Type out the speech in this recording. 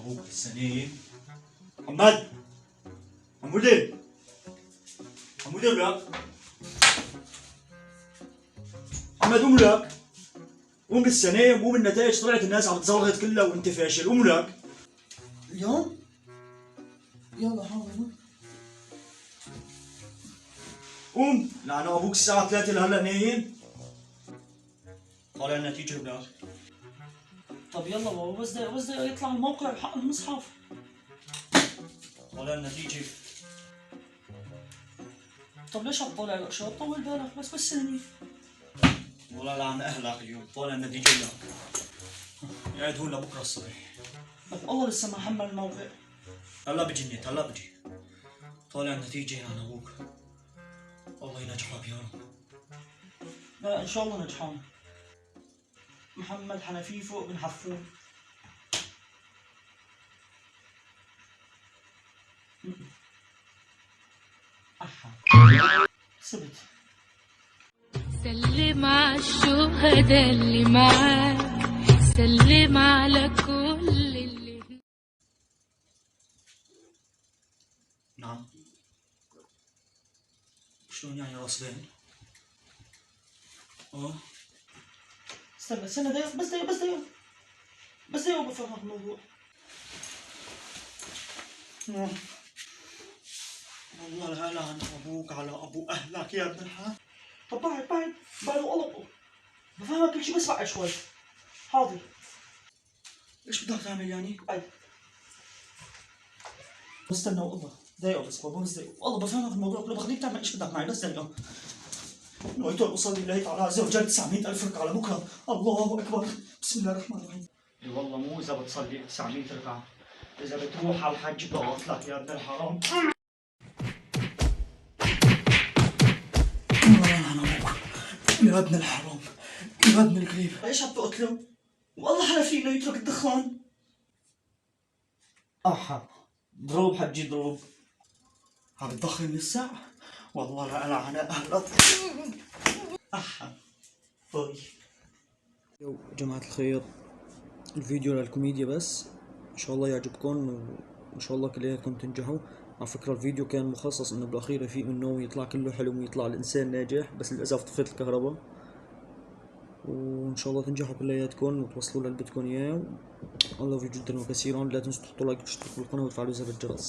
ابوك السنين. محمد حمودي، حمودي ولا محمد؟ قوم لك، قوم بالسنة، قوم بالنتائج، طلعت الناس عم تزوغت كلها وانت فاشل. قوم لك اليوم؟ يلا حاضر. قوم، لأن ابوك الساعة 3 لهلا نايم. طالع النتيجة ولا؟ طب يلا بابا، بس دقيقة يطلع الموقع بحق المصحف. طالع النتيجة. طب ليش عم طالع الاشياء؟ طول بالك بس سني. والله لعن اهلك اليوم. طالع النتيجة ولا؟ قاعد هون لبكره الصبح. طب الله لسه ما حمل الموقع. هلا بجي النت، هلا بجي. طالع النتيجة عن ابوك. الله ينجحك يا رب. لا ان شاء الله نجحان. محمد حنفي فوق بن حفون. سبت. سلم على الشهداء اللي معاك، سلم على كل اللي. نعم. شلون يعني غصبين؟ استنى دقيقة، بس دقيقة وبفهمك الموضوع. والله لا لعن ابوك على ابو اهلك يا ابن الحلال. طب بعد والله بفهمك كل شيء، بس بعد شوي. حاضر. ايش بدك تعمل يعني؟ بعد. بستنى والله دقيقة بس بابا، بس دقيقة والله بفهمك الموضوع كله، بخليك تعمل ايش بدك معي، بس دقيقة. نويت أن أصلي لله تعالى عز وجل 900,000 ركعة على بكرة. الله أكبر. بسم الله الرحمن الرحيم. اي والله مو إذا بتصلي 900 ركعة، إذا بتروح على الحج بقط لك يا ابن الحرام. يا ابن الحرام، يا ابن الكليب. ليش عم تقتله؟ والله حلف انه يترك الدخان. ضروب حجي ضروب. عم بتدخن لسه؟ والله لا ألعن أهلك. طيب يو جماعة الخير، الفيديو للكوميديا بس، ان شاء الله يعجبكم وان شاء الله كلياتكم تنجحوا. على فكرة الفيديو كان مخصص انه بالاخير يفيق من النوم يطلع كله حلو ويطلع الانسان ناجح، بس للاسف طفت الكهرباء. وان شاء الله تنجحوا كلياتكم وتوصلوا للي بدكم اياه. الله جدا وكثيرا. لا تنسوا تحطوا لايك وتشتركوا بالقناة وتفعلوا زر الجرس.